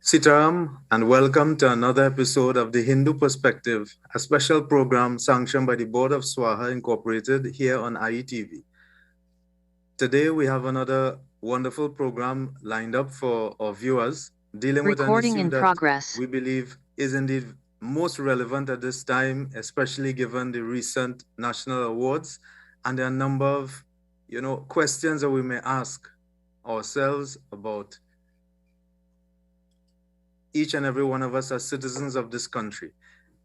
Sitaram, and welcome to another episode of the Hindu Perspective, a special program sanctioned by the Board of Swaha Incorporated here on IETV. Today, we have another wonderful program lined up for our viewers, dealing with an Recording issue in that progress. we believe is indeed most relevant at this time, especially given the recent national awards and the number of, questions that we may ask ourselves about each and every one of us as citizens of this country.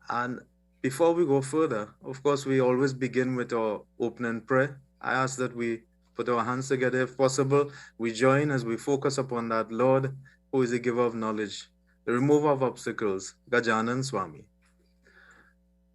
And before we go further, of course, we always begin with our opening prayer. I ask that we put our hands together if possible. We join as we focus upon that Lord who is the giver of knowledge, the remover of obstacles, Gajanan Swami.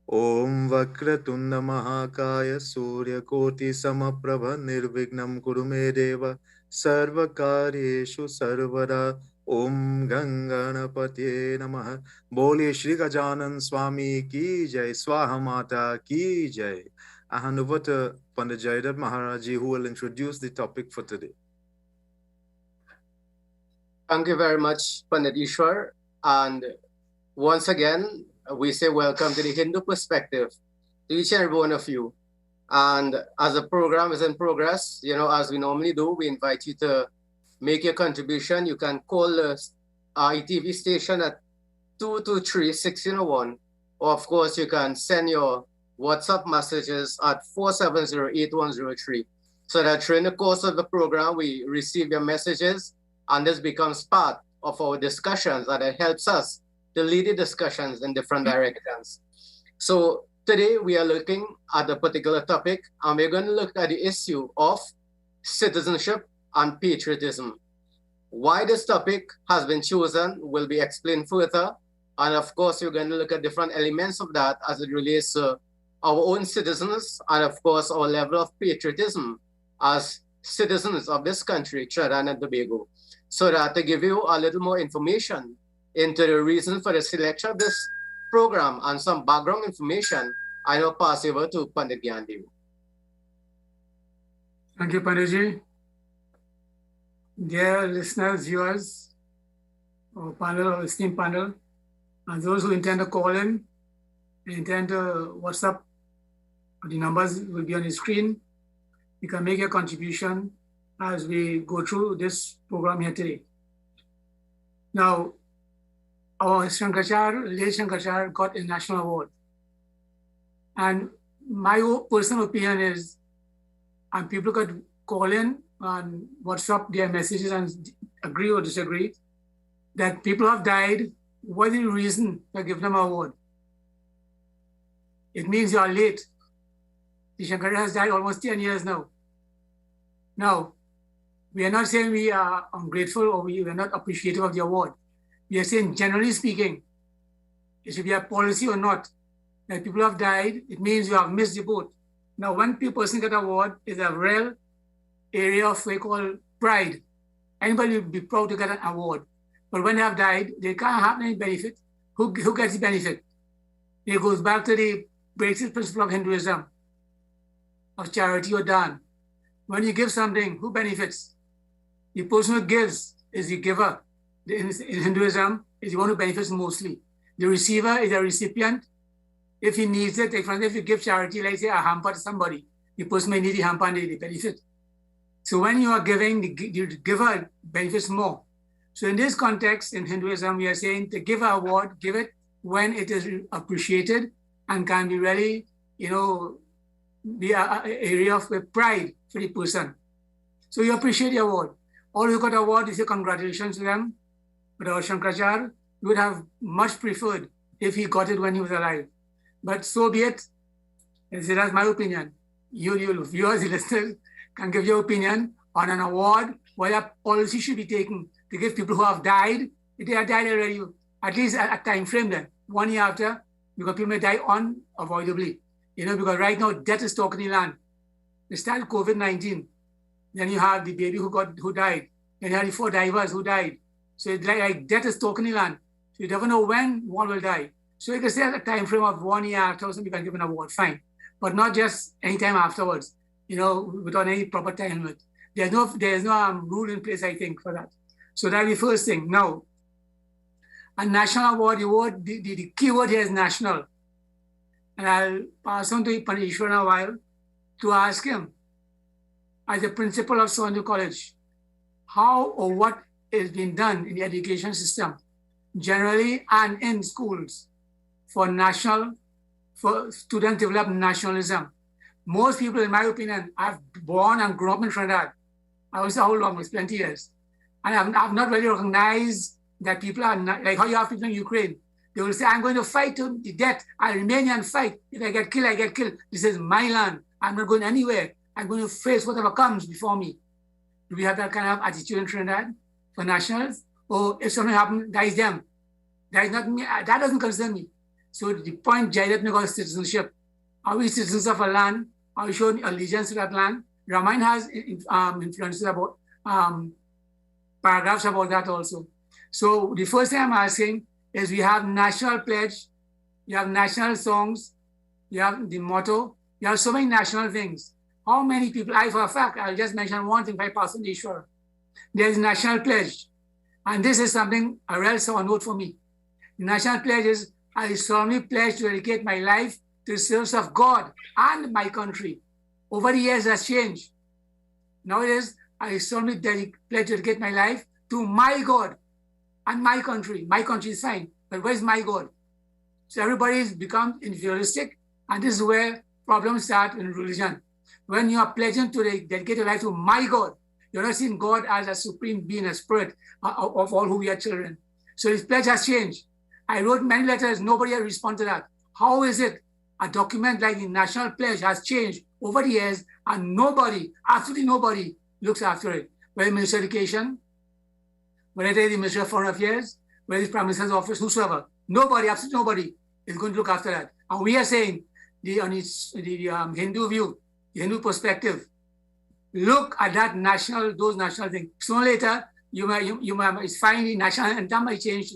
Om Vakratunda Mahakaya Surya Koti Samaprabha Nirvignam Kurume Deva Sarvakaryeshu Sarvada Om Ganganapate Namaha. Bole Shri Gajanan Swami Ki Jai, Swaha Mata Ki Jai. I hand over to Pandit Jaidat Maharaji, who will introduce the topic for today. Thank you very much, Pandit Ishwar. And once again, we say welcome to the Hindu Perspective to each and every one of you. And as the program is in progress, as we normally do, we invite you to make your contribution. You can call the ITV station at 223-1601. Or of course, you can send your WhatsApp messages at 470-8103. So that during the course of the program, we receive your messages, and this becomes part of our discussions, and it helps us to lead the discussions in different directions. So today we are looking at a particular topic, and we're going to look at the issue of citizenship and patriotism. Why this topic has been chosen will be explained further. And of course, we're going to look at different elements of that as it relates to our own citizens, and of course, our level of patriotism as citizens of this country, Trinidad and Tobago. So that to give you a little more information into the reason for the selection of this program and some background information, I now pass over to Pandit Gyandev. Thank you, Panditji. Dear listeners, viewers, our panel, our esteemed panel, and those who intend to call in, intend to WhatsApp, the numbers will be on the screen. You can make your contribution as we go through this program here today. Now, our late Shankaracharya got a national award. And my personal opinion is, and people could call in and WhatsApp their messages and agree or disagree, that people have died. What is the reason to give them an award? It means you are late. The Shankaracharya has died almost 10 years now. Now, we are not saying we are ungrateful or we are not appreciative of the award. We are saying, generally speaking, it should be a policy or not. That people have died, it means you have missed the boat. Now, when a person gets an award, it's a real area of what we call pride. Anybody will be proud to get an award. But when they have died, they can't have any benefit. Who gets the benefit? It goes back to the basic principle of Hinduism, of charity or dan. When you give something, who benefits? The person who gives is the giver. In Hinduism, is the one who benefits mostly. The receiver is a recipient. If he needs it, like for example, if you give charity, like say a hamper to somebody, the person may need the hamper and they benefit. So when you are giving, the giver benefits more. So in this context, in Hinduism, we are saying to give an award, give it when it is appreciated and can be really, be an area of pride for the person. So you appreciate the award. All who got the award, you say congratulations to them. But our Shankaracharya would have much preferred if he got it when he was alive. But so be it. That's my opinion. You viewers, listeners, can give your opinion on an award, what a policy should be taken to give people who have died. If they have died already, at least a time frame then, 1 year after, because people may die unavoidably. Because right now, death is talking the land. They started COVID-19. Then you have the baby who died. Then you have the 4 divers who died. So it's like death is talking the land. So you never know when one will die. So you can say a time frame of 1 year after, you can give an award, fine. But not just any time afterwards, without any proper time limit. There's no rule in place, I think, for that. So that's the first thing. Now, A national award, the key word here is national. And I'll pass on to Panishwar in a while to ask him, as the principal of S1E College, how or what is being done in the education system, generally and in schools, for students develop nationalism. Most people, in my opinion, I've born and grown up in Trinidad. I was how long? It was 20 years. And I've not really recognized that people are not, like how you have people in Ukraine. They will say, I'm going to fight to the death. I remain and fight. If I get killed, I get killed. This is my land. I'm not going anywhere. I'm going to face whatever comes before me. Do we have that kind of attitude in Trinidad for nationals? Or if something happens, that is them. That is not me. That doesn't concern me. So the point Jaideep made about citizenship. Are we citizens of a land? Are we showing allegiance to that land? Ramayana has influences about paragraphs about that also. So the first thing I'm asking is we have national pledge, you have national songs, you have the motto, you have so many national things. How many people, for a fact, I'll just mention one thing by passing the issue. There's national pledge. And this is something a real sound note for me. The national pledge is, I solemnly pledge to dedicate my life to the service of God and my country. Over the years, that's changed. Nowadays, I solemnly pledge to dedicate my life to my God and my country. My country is fine, but where's my God? So everybody's become individualistic, and this is where problems start in religion. When you are pledging to dedicate your life to my God, you're not seeing God as a supreme being, a spirit of all who we are children. So his pledge has changed. I wrote many letters, nobody has responded to that. How is it a document like the national pledge has changed over the years and nobody, absolutely nobody, looks after it? Whether Minister of Education, whether it is the Minister of Foreign Affairs, whether it's Prime Minister's office, whosoever, nobody, absolutely nobody is going to look after that. And we are saying, on the Hindu view, the Hindu perspective, look at that those national things. Sooner or later, you might it's fine, the national anthem might change.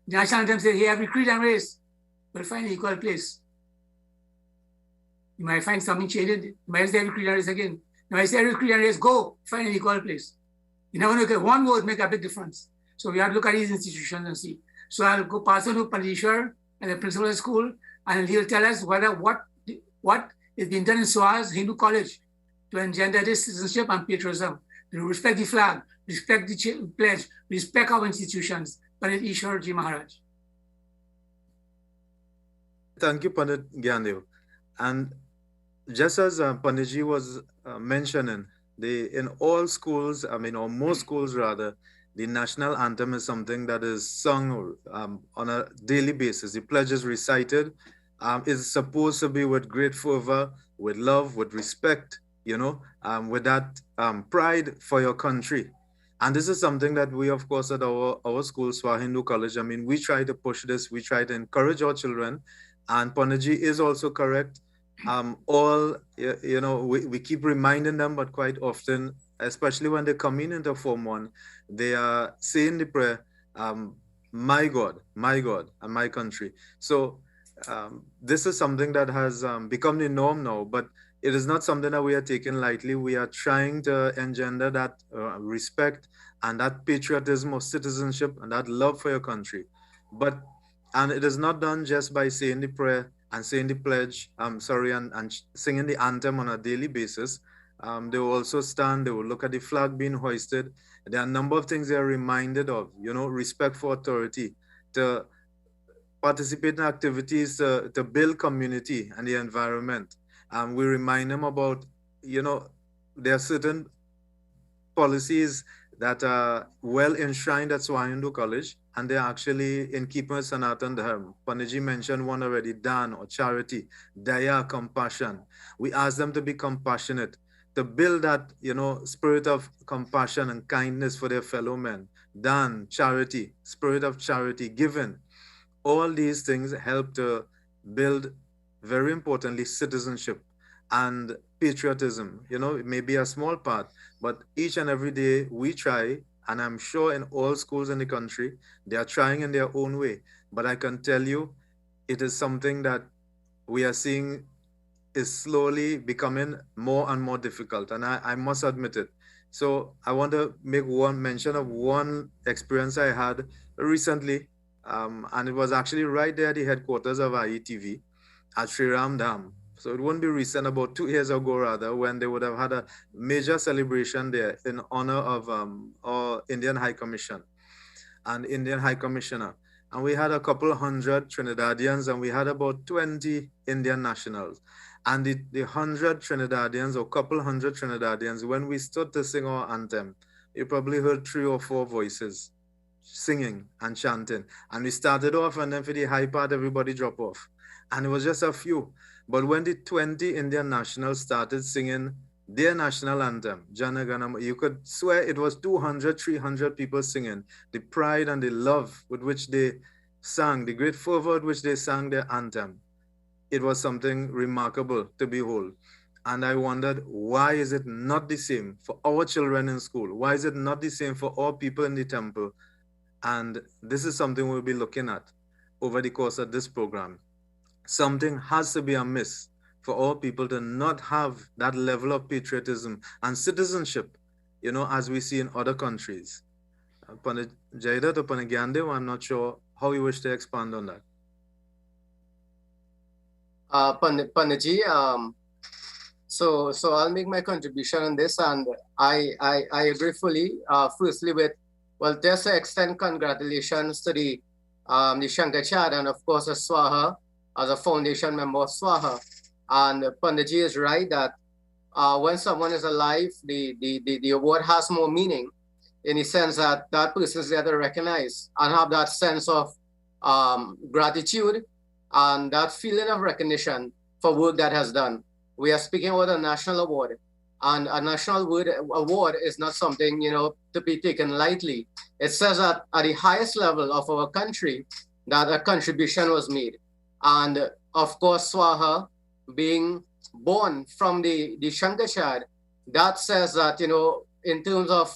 The national anthem says, hey, every creed and race will find an equal place. You might find something changed. You might say every creed and race again. You might say every creed and race, go find an equal place. You're never going to get one word make a big difference. So we have to look at these institutions and see. So I'll go pass on to Panishwar and the principal of the school, and he'll tell us whether what is being done in SOAS Hindu College to engender this citizenship and patriotism, to respect the flag, respect the pledge, respect our institutions. Pandit Ishwar Ji Maharaj. Thank you, Pandit Gyandev. And just as Panditji was mentioning, in all schools, or most schools rather, the national anthem is something that is sung on a daily basis. The pledge is recited. It's supposed to be with great fervor, with love, with respect, with that pride for your country. And this is something that we, of course, at our school, S1E Hindu College, we try to push this. We try to encourage our children. And Panditji is also correct. We keep reminding them, but quite often, especially when they come into Form 1, they are saying the prayer, my God, and my country. So this is something that has become the norm now, but it is not something that we are taking lightly. We are trying to engender that respect and that patriotism of citizenship and that love for your country. And it is not done just by saying the prayer and saying the pledge, and singing the anthem on a daily basis. They will also stand, they will look at the flag being hoisted. There are a number of things they are reminded of, respect for authority, to participate in activities to build community and the environment. We remind them about, there are certain policies that are well enshrined at S1E Hindu College, and they're actually in keeping with Sanatan Dharma. Panditji mentioned one already, Dan, or charity, Daya, compassion. We ask them to be compassionate, to build that, spirit of compassion and kindness for their fellow men. Dan, charity, spirit of charity, giving. All these things help to build, very importantly, citizenship and patriotism. It may be a small part, but each and every day we try, and I'm sure in all schools in the country, they are trying in their own way. But I can tell you, it is something that we are seeing is slowly becoming more and more difficult, and I must admit it. So I want to make one mention of one experience I had recently. And it was actually right there at the headquarters of IETV at Sri Ram Dam. So it wouldn't be recent, about 2 years ago rather, when they would have had a major celebration there in honor of our Indian High Commission and Indian High Commissioner. And we had a couple hundred Trinidadians and we had about 20 Indian nationals. And the 100 Trinidadians or couple hundred Trinidadians, when we stood to sing our anthem, you probably heard 3 or 4 voices singing and chanting. And we started off, and then for the high part, everybody dropped off. And it was just a few. But when the 20 Indian nationals started singing their national anthem, Jana Gana Mana, you could swear it was 200, 300 people singing. The pride and the love with which they sang, the great fervor with which they sang their anthem, it was something remarkable to behold. And I wondered, why is it not the same for our children in school? Why is it not the same for all people in the temple? And this is something we'll be looking at over the course of this program. Something has to be amiss for all people to not have that level of patriotism and citizenship, you know, as we see in other countries. Pandit Jaidat or Pandit Gyandev, I'm not sure how you wish to expand on that. Panditji, so I'll make my contribution on this, and I agree fully. Firstly, with, well, just to extend congratulations to the Shankaracharya and of course Swaha as a foundation member of Swaha. And Panditji is right that when someone is alive, the award has more meaning in the sense that that person is there to recognize and have that sense of gratitude and that feeling of recognition for work that has done. We are speaking about a national award, and a national award is not something, you know, to be taken lightly. It says that at the highest level of our country that a contribution was made. And of course, Swaha being born from the Shankaracharya, that says that, you know, in terms of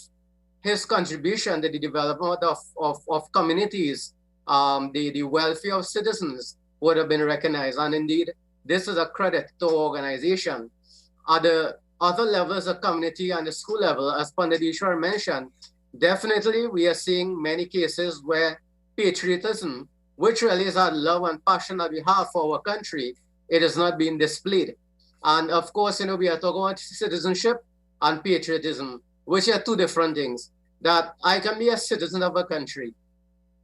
his contribution to the development of communities, the welfare of citizens would have been recognized. And indeed, this is a credit to our organization. At the other levels of community and the school level, as Pandit Ishwar mentioned, definitely we are seeing many cases where patriotism, which really is that love and passion that we have for our country, it is not being displayed. And of course, you know, we are talking about citizenship and patriotism, which are two different things. That I can be a citizen of a country,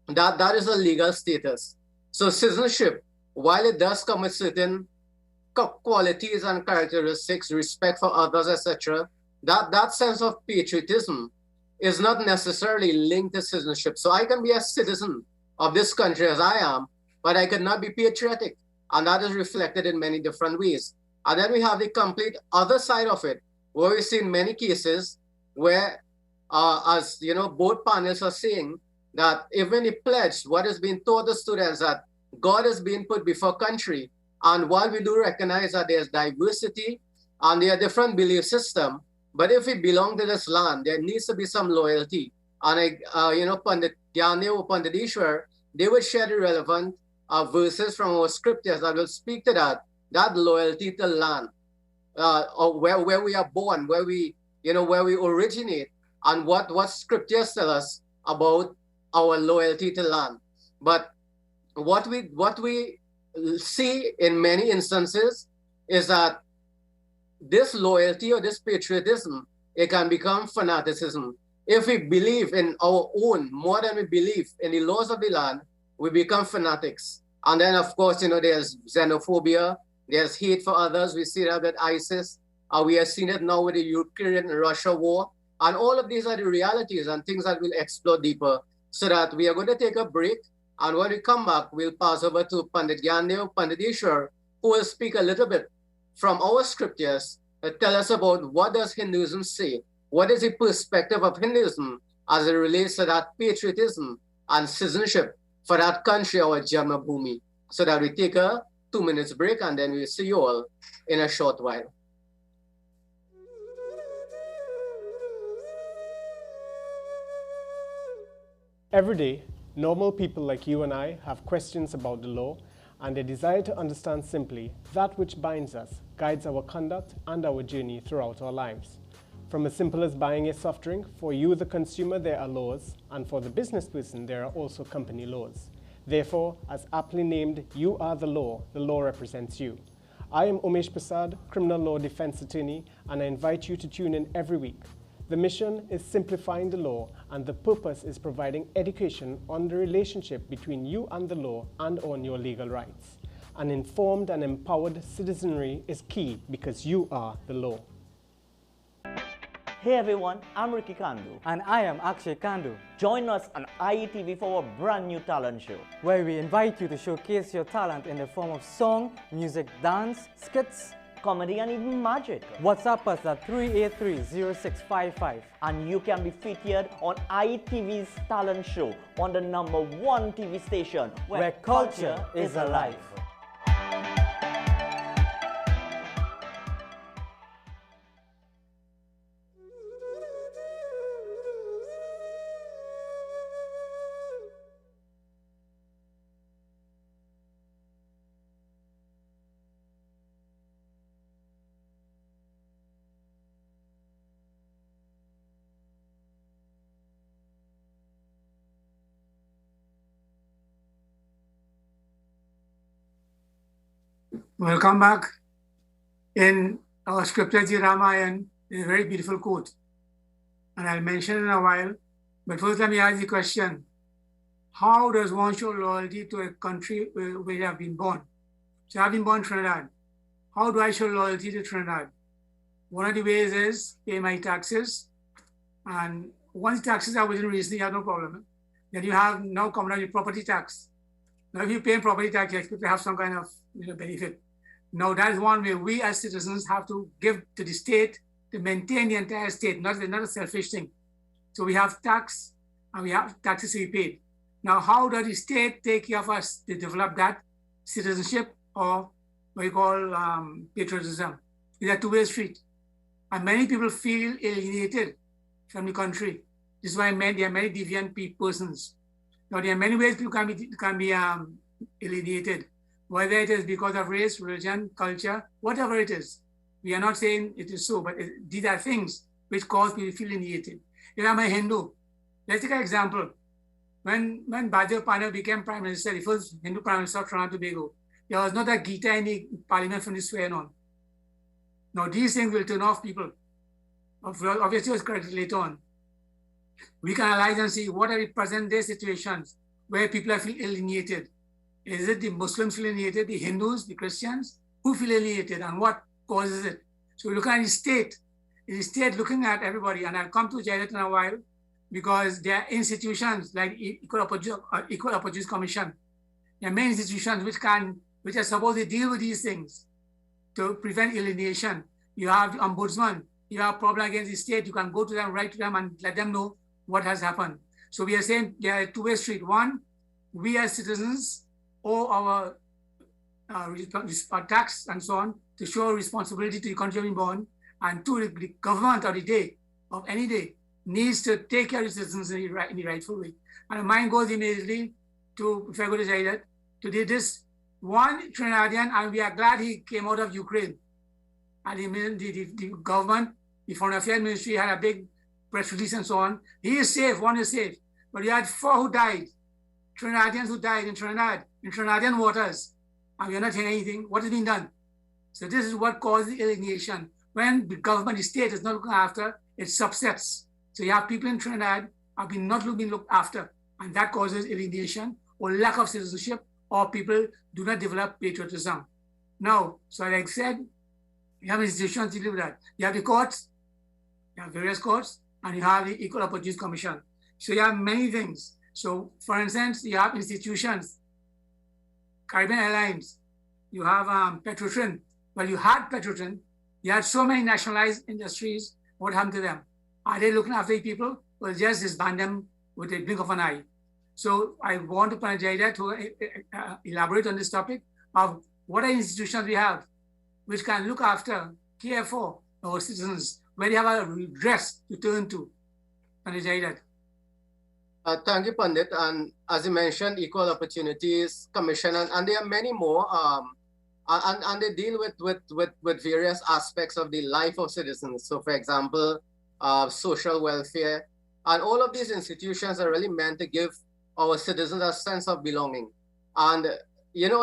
that is a legal status. So citizenship, while it does come with certain qualities and characteristics, respect for others, etc., that sense of patriotism is not necessarily linked to citizenship. So I can be a citizen of this country as I am, but I could not be patriotic. And that is reflected in many different ways. And then we have the complete other side of it, where we see in many cases where, as you know, both panels are saying that even the pledge, what is being taught to students, that God is being put before country. And while we do recognize that there's diversity and there are different belief systems, but if we belong to this land, there needs to be some loyalty. And you know, Pandit Gyandev or Pandit Ishwar, they would share the relevant verses from our scriptures that will speak to that loyalty to land, or where we are born, where we, you know, where we originate, and what scriptures tell us about our loyalty to land. But what we see in many instances is that this loyalty or this patriotism, it can become fanaticism. If we believe in our own more than we believe in the laws of the land, we become fanatics. And then, of course, you know, there's xenophobia, there's hate for others. We see that with ISIS. We have seen it now with the Ukraine-Russia war. And all of these are the realities and things that we'll explore deeper. So that we are going to take a break. And when we come back, we'll pass over to Pandit Gyandev, Pandit Ishwar, who will speak a little bit from our scriptures to tell us about what does Hinduism say? What is the perspective of Hinduism as it relates to that patriotism and citizenship for that country, our Janma Bhoomi? So that we take a 2 minutes break and then we'll see you all in a short while. Every day, normal people like you and I have questions about the law, and a desire to understand simply that which binds us, guides our conduct and our journey throughout our lives. From as simple as buying a soft drink, for you the consumer there are laws, and for the business person there are also company laws. Therefore, as aptly named, you are the law represents you. I am Umesh Prasad, criminal law defense attorney, and I invite you to tune in every week. The mission is simplifying the law, and the purpose is providing education on the relationship between you and the law and on your legal rights. An informed and empowered citizenry is key because you are the law. Hey everyone, I'm Ricky Kandu. And I am Akshay Kandu. Join us on IETV for a brand new talent show, where we invite you to showcase your talent in the form of song, music, dance, skits, comedy and even magic. WhatsApp us at 383-0655. And you can be featured on IETV's talent show on the #1 TV station where culture is alive. Welcome back. In our scripture, the Ramayana, is a very beautiful quote. And I'll mention it in a while. But first, let me ask the question. How does one show loyalty to a country where you have been born? So I've been born in Trinidad. How do I show loyalty to Trinidad? One of the ways is pay my taxes. And once taxes are within reason, you have no problem. Then you have now come down your property tax. Now, if you pay property tax, you expect to have some kind of benefit. Now, that is one way we as citizens have to give to the state to maintain the entire state, not a selfish thing. So we have tax and we have taxes to be paid. Now, how does the state take care of us to develop that citizenship, or what you call patriotism? It's a two-way street. And many people feel alienated from the country. This is why there are many deviant persons. Now, there are many ways people can be alienated, whether it is because of race, religion, culture, whatever it is. We are not saying it is so, but these are things which cause people to feel alienated. If I'm a Hindu, let's take an example. When Bajaj Pana became Prime Minister, the first Hindu Prime Minister of Trinidad and Tobago, there was not a Gita in the parliament from this swearing on. Now, these things will turn off people. Obviously, it was corrected later on. We can analyze and see what are the present day situations where people feel alienated. Is it the Muslims feel alienated, the Hindus, the Christians? Who feel alienated and what causes it? So we look at the state. Is the state looking at everybody? And I'll come to Jared in a while, because there are institutions like Equal Opportunities Commission. There are many institutions which are supposed to deal with these things to prevent alienation. You have the ombudsman. You have a problem against the state. You can go to them, write to them, and let them know what has happened. So we are saying there are a two-way street. One, we as citizens owe our tax and so on to show responsibility to the country we're born. And two, the government of the day, of any day, needs to take care of the citizens in the rightful way. And mine goes immediately to, if I go to say that, today this one Trinidadian, and we are glad he came out of Ukraine. And the government, the Foreign Affairs Ministry had a big press release and so on. He is safe, one is safe. But we had 4 who died, Trinidadians who died in Trinidad, in Trinidadian waters. And we are not hearing anything. What is being done? So this is what causes alienation. When the government, the state is not looking after, it subsets. So you have people in Trinidad have been not being looked after. And that causes alienation or lack of citizenship, or people do not develop patriotism. Now, so like I said, you have institutions to deal with that. You have the courts, you have various courts, and you have the Equal Opportunities Commission. So you have many things. So for instance, you have institutions, Caribbean Airlines, you have Petrotrin. Well, you had Petrotrin, you had so many nationalized industries. What happened to them? Are they looking after the people, or just disband them with a blink of an eye? So I want to Panajayda to elaborate on this topic of what are institutions we have which can look after, care for our citizens, where they have a redress to turn to. Panajayda. Thank you, Pandit. And as you mentioned, Equal Opportunities Commission, and there are many more. And they deal with various aspects of the life of citizens. So, for example, social welfare, and all of these institutions are really meant to give our citizens a sense of belonging. And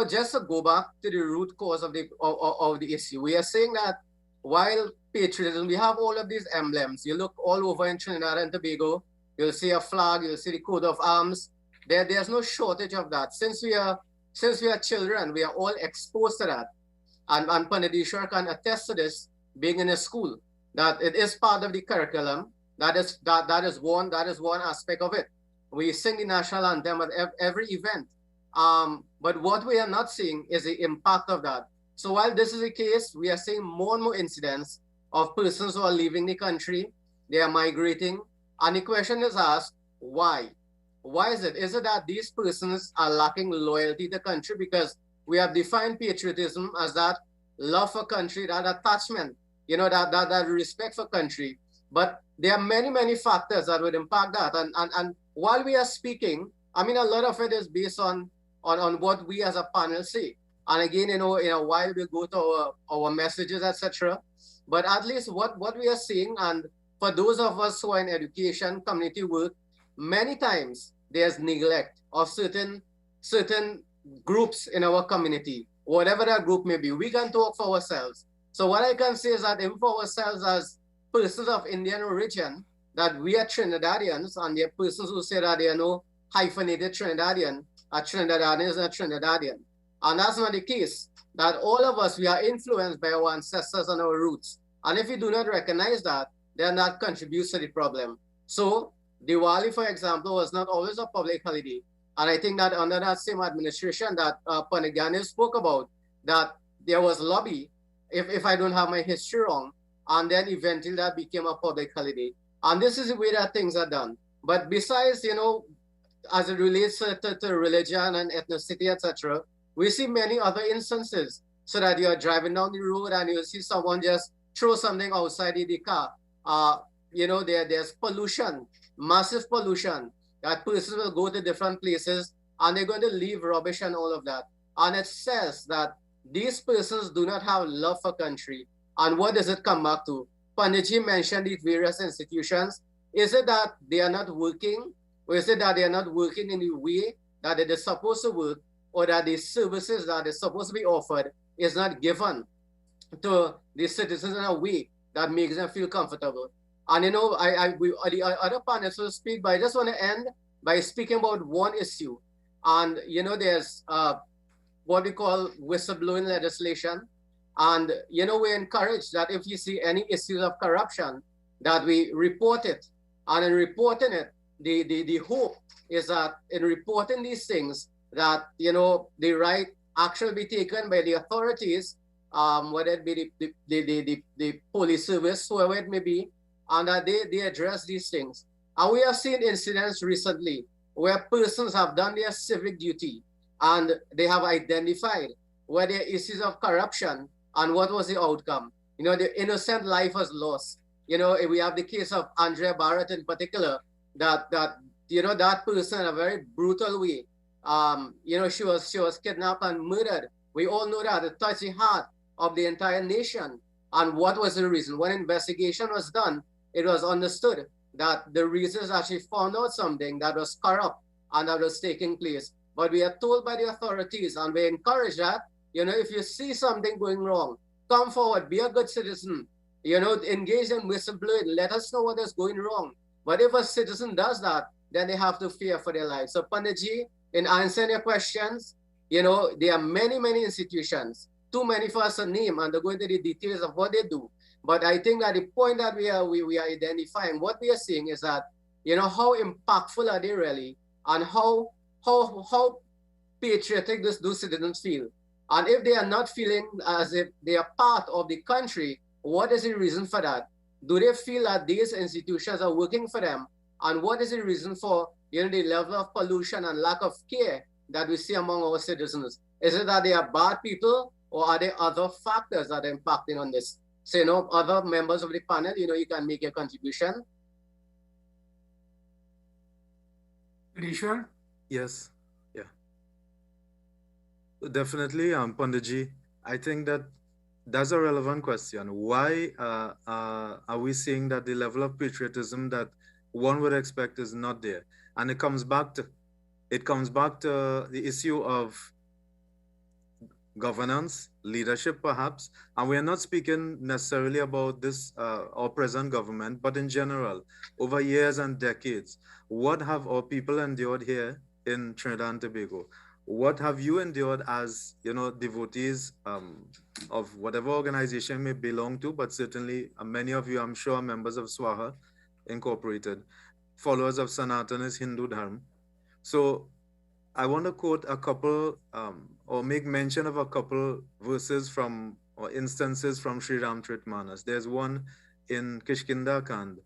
just to go back to the root cause of the issue, we are saying that while patriotism, we have all of these emblems. You look all over in Trinidad and Tobago, you'll see a flag, you'll see the coat of arms. There's no shortage of that. Since we are children, we are all exposed to that. And Panadishwar can attest to this, being in a school, that it is part of the curriculum. That is one aspect of it. We sing the national anthem at every event. But what we are not seeing is the impact of that. So while this is the case, we are seeing more and more incidents of persons who are leaving the country, they are migrating. And the question is asked, why? Why is it? Is it that these persons are lacking loyalty to the country? Because we have defined patriotism as that love for country, that attachment, that respect for country. But there are many, many factors that would impact that. And while we are speaking, I mean, a lot of it is based on what we as a panel say. And again, in a while we'll go to our messages, etc. But at least what we are seeing, and for those of us who are in education, community work, many times there's neglect of certain groups in our community, whatever that group may be. We can talk for ourselves. So what I can say is that even for ourselves as persons of Indian origin, that we are Trinidadians, and there are persons who say that they are no hyphenated Trinidadian, a Trinidadian is a Trinidadian. And that's not the case, that all of us, we are influenced by our ancestors and our roots. And if we do not recognize that, then that contributes to the problem. So Diwali, for example, was not always a public holiday. And I think that under that same administration that Panagani spoke about, that there was lobby, if I don't have my history wrong, and then eventually that became a public holiday. And this is the way that things are done. But besides, as it relates to religion and ethnicity, etc., we see many other instances, so that you are driving down the road and you see someone just throw something outside the car. There's pollution, massive pollution, that persons will go to different places and they're going to leave rubbish and all of that. And it says that these persons do not have love for country. And what does it come back to? Panditji mentioned these various institutions. Is it that they are not working? Or is it that they are not working in the way that it is supposed to work? Or that the services that is supposed to be offered is not given to the citizens in a way that makes them feel comfortable? And the other panelists will speak, but I just want to end by speaking about one issue. And there's what we call whistleblowing legislation. And we encourage that if you see any issues of corruption, that we report it. And in reporting it, the hope is that in reporting these things, that the right action will be taken by the authorities, whether it be the police service, whoever it may be, and that they address these things. And we have seen incidents recently where persons have done their civic duty and they have identified where there are issues of corruption and what was the outcome. The innocent life was lost. We have the case of Andrea Barrett in particular, that person in a very brutal way, she was kidnapped and murdered. We all know that it touched the heart of the entire nation. And what was the reason? When investigation was done, it was understood that the reason is that she found out something that was corrupt and that was taking place. But we are told by the authorities, and we encourage that, if you see something going wrong, come forward, be a good citizen, engage in whistleblowing, let us know what is going wrong. But if a citizen does that, then they have to fear for their lives. So Panditji, in answering your questions, there are many, many institutions, too many for us to name and to go into the details of what they do. But I think that the point that we are identifying, what we are seeing is that, how impactful are they really, and how patriotic those citizens feel. And if they are not feeling as if they are part of the country, what is the reason for that? Do they feel that these institutions are working for them? And what is the reason for the level of pollution and lack of care that we see among our citizens? Is it that they are bad people, or are there other factors that are impacting on this? So, other members of the panel, you can make a contribution. Are you sure? Yes, yeah. Definitely, Panditji. I think that's a relevant question. Why are we seeing that the level of patriotism that one would expect is not there? And it comes back to it comes back to the issue of governance, leadership, perhaps. And we are not speaking necessarily about this, our present government, but in general, over years and decades, what have our people endured here in Trinidad and Tobago? What have you endured as, devotees of whatever organization may belong to, but certainly many of you, I'm sure, are members of Swaha Incorporated, followers of Sanatana's Hindu Dharma. So I want to quote a couple, or make mention of a couple verses from, or instances from Sri Ramcharitmanas. There's one in Kishkinda Kand,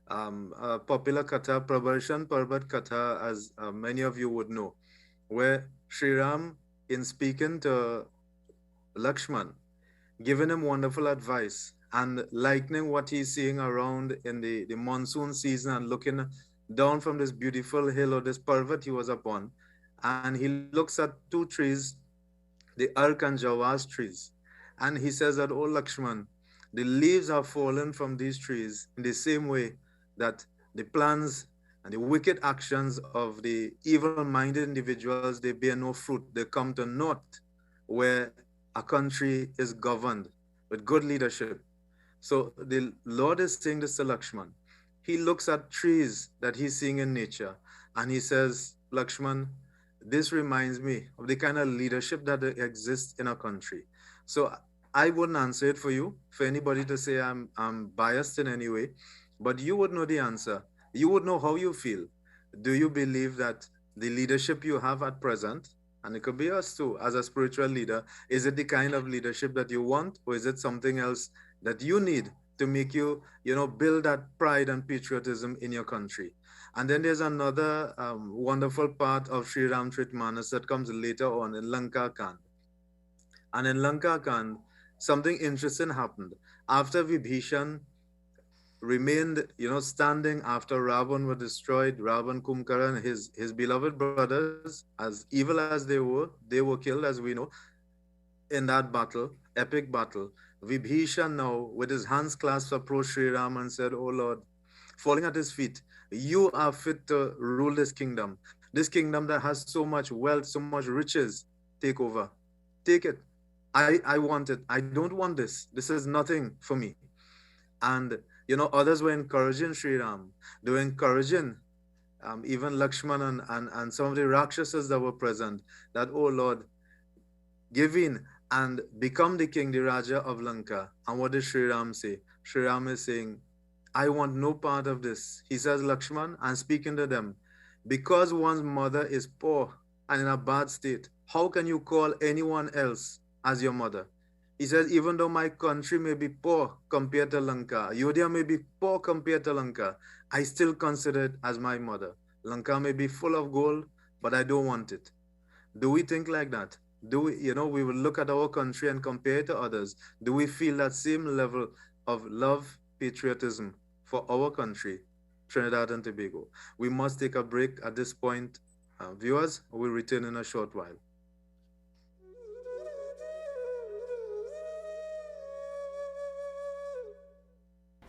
a popular katha, Prabarshan Parbat Katha, as many of you would know, where Sri Ram, in speaking to Lakshman, giving him wonderful advice and likening what he's seeing around in the monsoon season and looking down from this beautiful hill or this parvat he was upon, and he looks at two trees, the Ark and Jawaz trees, and he says that, oh Lakshman, the leaves are fallen from these trees in the same way that the plans and the wicked actions of the evil-minded individuals, they bear no fruit, they come to naught, where a country is governed with good leadership. So the Lord is saying this to Lakshman. He looks at trees that he's seeing in nature and he says, Lakshman, this reminds me of the kind of leadership that exists in a country. So I wouldn't answer it for you, for anybody to say I'm biased in any way, but you would know the answer. You would know how you feel. Do you believe that the leadership you have at present, and it could be us too, as a spiritual leader, is it the kind of leadership that you want, or is it something else that you need to make you, build that pride and patriotism in your country? And then there's another wonderful part of Sri Ramcharitmanas that comes later on in Lanka Kand. And in Lanka Kand, something interesting happened. After Vibhishan remained, standing after Ravan was destroyed, Ravan, Kumkara, and his beloved brothers, as evil as they were killed, as we know, in that battle, epic battle. Vibhishan now, with his hands clasped, approached Sri Ram and said, oh Lord, falling at his feet, you are fit to rule this kingdom that has so much wealth, so much riches. Take over. Take it. I want it. I don't want this. This is nothing for me. And, others were encouraging Sri Ram. They were encouraging even Lakshman and some of the Rakshasas that were present, that, oh Lord, give in and become the king, the Raja of Lanka. And what does Sri Ram say? Sri Ram is saying, I want no part of this. He says, Lakshman, and speaking to them, because one's mother is poor and in a bad state, how can you call anyone else as your mother? He says, even though my country may be poor compared to Lanka, Ayodhya may be poor compared to Lanka, I still consider it as my mother. Lanka may be full of gold, but I don't want it. Do we think like that? Do we, we will look at our country and compare it to others. Do we feel that same level of love, patriotism for our country, Trinidad and Tobago? We must take a break at this point. Viewers, we'll return in a short while.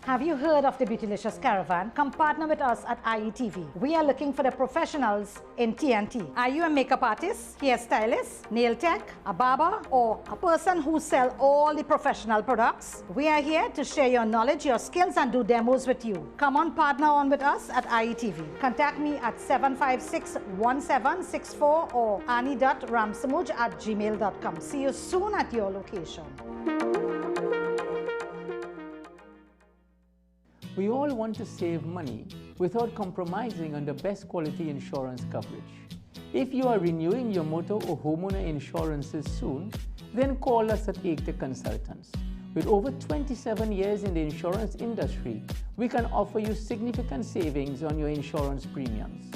Have you heard of the Beautylicious Caravan? Come partner with us at IETV. We are looking for the professionals in TNT. Are you a makeup artist, hairstylist, nail tech, a barber, or a person who sells all the professional products? We are here to share your knowledge, your skills, and do demos with you. Come on, partner on with us at IETV. Contact me at 756-1764 or ani.ramsamuj@gmail.com. See you soon at your location. We all want to save money without compromising on the best quality insurance coverage. If you are renewing your motor or homeowner insurances soon, then call us at Ekta Consultants. With over 27 years in the insurance industry, we can offer you significant savings on your insurance premiums.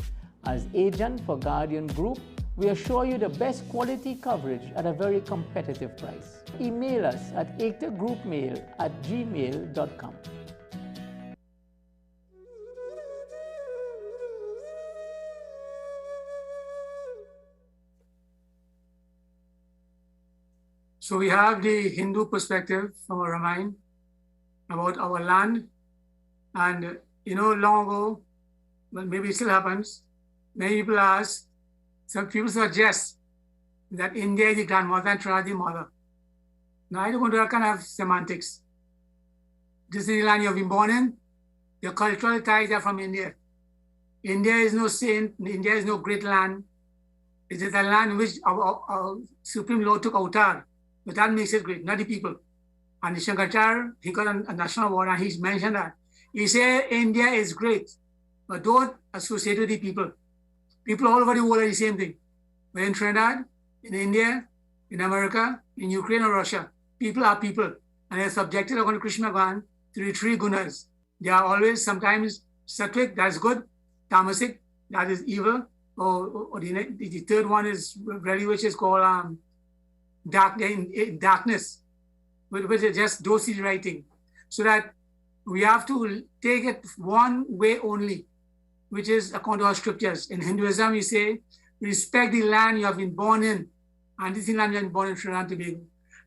As agent for Guardian Group, we assure you the best quality coverage at a very competitive price. Email us at ektagroupmail@gmail.com. So we have the Hindu perspective from our Ramayana about our land. And long ago, well, maybe it still happens, many people ask, Some people suggest that India is the grandmother and Trinidad the mother. Now, I don't want to that kind of semantics. This is the land you have been born in. Your cultural ties are from India. India is no saint. India is no great land. It is a land in which our Supreme Lord took avatar. But that makes it great, not the people. And the Shankaracharya, he got a national award and he's mentioned that. He said India is great, but don't associate with the people. People all over the world are the same thing. We're in Trinidad, in India, in America, in Ukraine or Russia. People are people. And they're subjected according to Krishna Bhagavan to the three gunas. They are always sometimes sattvic, that's good, tamasic, that is evil, or the third one is really, which is called darkness, which is just dosage writing. So that we have to take it one way only, which is according to our scriptures. In Hinduism, we say, respect the land you have been born in, and this is the land you have been born in, Trinidad and Tobago.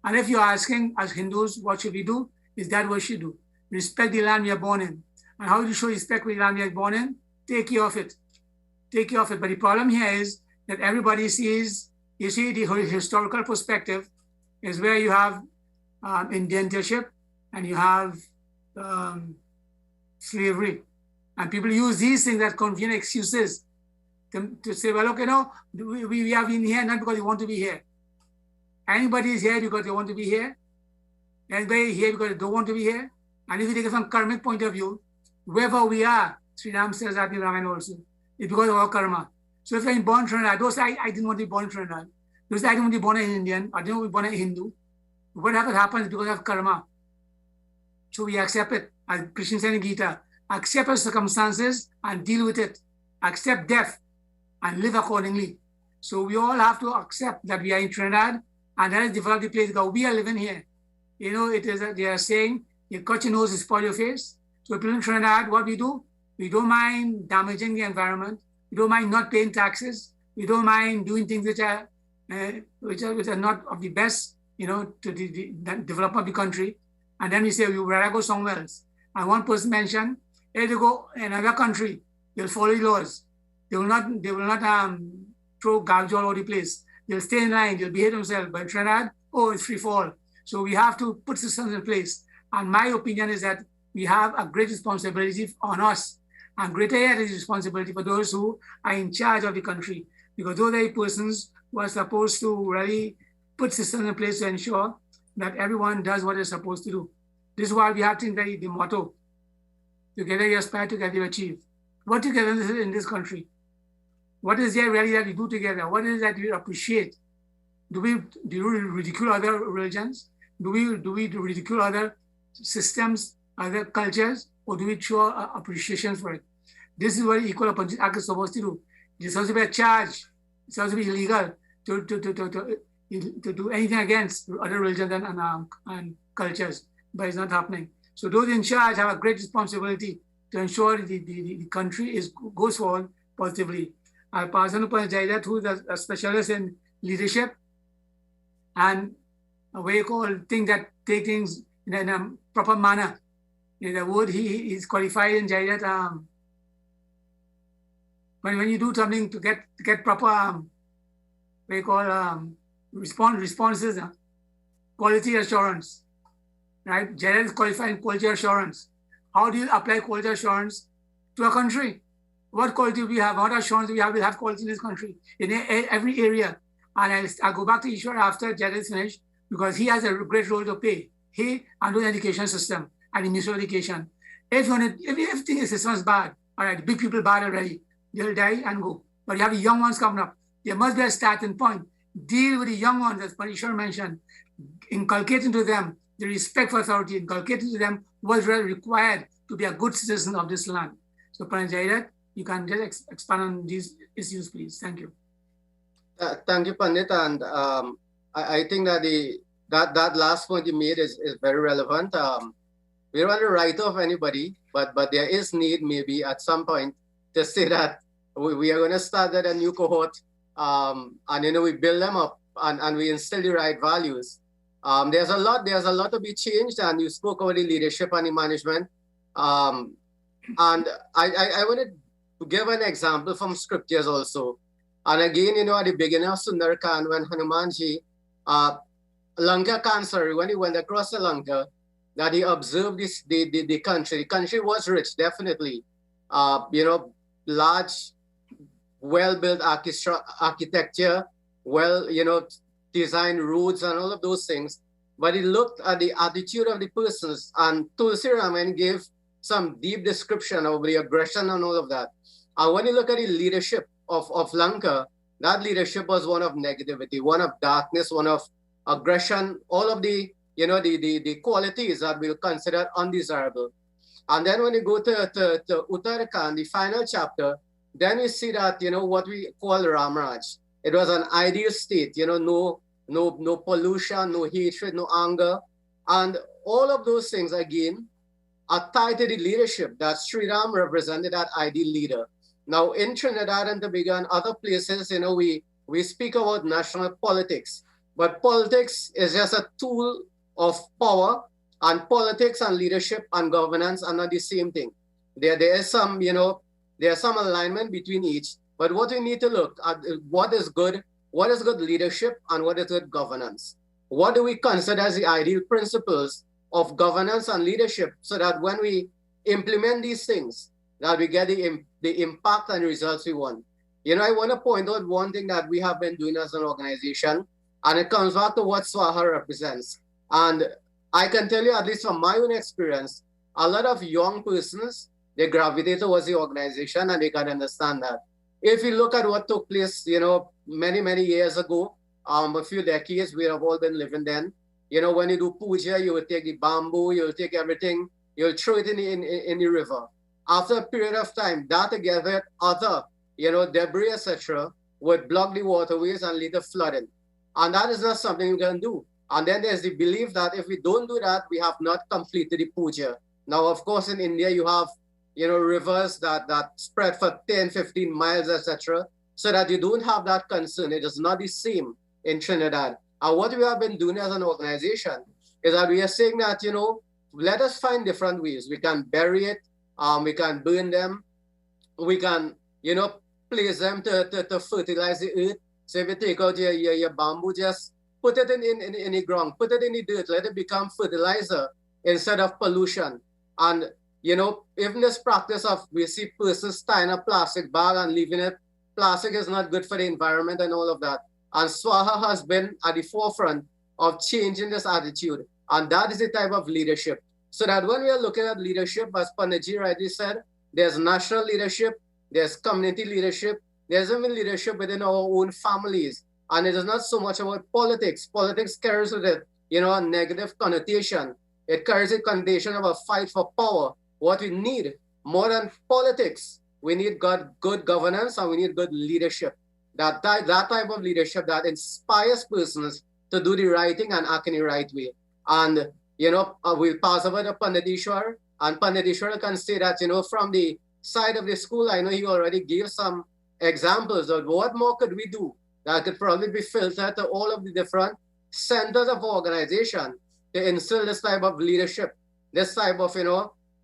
And if you're asking as Hindus, what should we do? Is that what we should do? Respect the land we are born in. And how do you show respect for the land we are born in? Take care of it. Take care of it. But the problem here is that everybody sees, you see, the historical perspective is where you have indentureship and you have slavery. And people use these things as convenient excuses to say, well, okay, no, we have been here not because we want to be here. Anybody is here because they want to be here. Anybody here because they don't want to be here. And if you take it from karmic point of view, wherever we are, Sri Ram says that in Ramayana also, it's because of our karma. So if I'm born in Trinidad, those I didn't want to be born in Trinidad. Those I didn't want to be born an Indian, I didn't want to be born a Hindu. Whatever happens because of karma. So we accept it. As Krishna said in Gita, accept our circumstances and deal with it. Accept death and live accordingly. So we all have to accept that we are in Trinidad and that is developed the place because we are living here. You know, it is they are saying, you cut your nose, you spoil your face. So people in Trinidad, what we do, we don't mind damaging the environment. We don't mind not paying taxes. We don't mind doing things which are not of the best, you know, to the development of the country. And then we say, we would rather go somewhere else. And one person mentioned, if they go in another country, they'll follow the laws. They will not throw garbage all over the place. They'll stay in line, they'll behave themselves. But in Trinidad, oh, it's free fall. So we have to put systems in place. And my opinion is that we have a great responsibility on us. And greater yet is responsibility for those who are in charge of the country. Because those are the persons who are supposed to really put systems in place to ensure that everyone does what they're supposed to do. This is why we have to invent the motto, together we aspire, together we achieve. What together in this country? What is there really that we do together? What is it that we appreciate? Do we ridicule other religions? Do we ridicule other systems, other cultures, or do we show appreciation for it? This is what Equal Opportunity Act is supposed to do. It's supposed to be a charge. It's supposed to be illegal to do anything against other religions and cultures, but it's not happening. So those in charge have a great responsibility to ensure the country goes forward positively. I'll pass on to Panchayat, who is a specialist in leadership and a way called take things in a proper manner. In the word, he is qualified in Jaidat. When you do something to get proper, we call responses, quality assurance, right? Jaidat is qualified in quality assurance. How do you apply quality assurance to a country? What quality do we have? What assurance do we have? We have quality in this country in every area. And I'll go back to Ishwar after Jaidat is finished because he has a great role to play. He and the education system and the Ministry of Education. If everything the system is bad, all right, big people bad already, they'll die and go. But you have the young ones coming up. There must be a starting point. Deal with the young ones, as Parishar mentioned, inculcating to them the respect for authority, inculcating to them what's really required to be a good citizen of this land. So, Panchayat, you can just expand on these issues, please. Thank you. Thank you, Pandit. And I think that that last point you made is very relevant. We don't want to write off anybody, but there is need maybe at some point to say that we are going to start at a new cohort, and we build them up and we instill the right values. There's a lot to be changed, and you spoke about the leadership and the management. And I wanted to give an example from scriptures also. And again, at the beginning of Sundarkand, when Hanumanji, Lanka cancer, when he went across the Lanka, that he observed the country. The country was rich, definitely. Large, well-built architecture, designed roads and all of those things. But he looked at the attitude of the persons, and Tulsi Raman gave some deep description of the aggression and all of that. And when you look at the leadership of Lanka, that leadership was one of negativity, one of darkness, one of aggression, all of the qualities that we'll consider undesirable. And then when you go to Uttarakhand, the final chapter, then you see that, what we call Ramraj. It was an ideal state, no pollution, no hatred, no anger. And all of those things, again, are tied to the leadership that Sri Ram represented, that ideal leader. Now, in Trinidad and Tobago and other places, we speak about national politics, but politics is just a tool of power, and politics and leadership and governance are not the same thing. There is some, there's some alignment between each, but what we need to look at what is good leadership and what is good governance. What do we consider as the ideal principles of governance and leadership, so that when we implement these things, that we get the impact and results we want. I want to point out one thing that we have been doing as an organization, and it comes back to what SWAHA represents. And I can tell you, at least from my own experience, a lot of young persons, they gravitate towards the organization, and they can understand that. If you look at what took place, many, many years ago, a few decades, we have all been living then. When you do puja, you will take the bamboo, you'll take everything, you'll throw it in the river. After a period of time, that together with other, debris, etc., would block the waterways and lead to flooding. And that is not something we can do. And then there's the belief that if we don't do that, we have not completed the puja. Now, of course, in India, you have, rivers that spread for 10, 15 miles, etc., so that you don't have that concern. It is not the same in Trinidad. And what we have been doing as an organization is that we are saying that, let us find different ways. We can bury it, we can burn them, we can, place them to fertilize the earth. So if you take out your bamboo, just put it in the ground, put it in the dirt, let it become fertilizer instead of pollution. And, even this practice of, we see persons tying a plastic bag and leaving it, plastic is not good for the environment and all of that. And SWAHA has been at the forefront of changing this attitude. And that is the type of leadership. So that when we are looking at leadership, as Panditji rightly said, there's national leadership, there's community leadership, there's even leadership within our own families. And it is not so much about politics. Politics carries with it, a negative connotation. It carries a connotation of a fight for power. What we need, more than politics, we need good governance, and we need good leadership. That type of leadership that inspires persons to do the right thing and act in the right way. And, we'll pass over to Panditishwar, and Panditishwar can say that, from the side of the school, I know he already gave some examples of what more could we do that could probably be filtered to all of the different centers of organization to instill this type of leadership, this type of,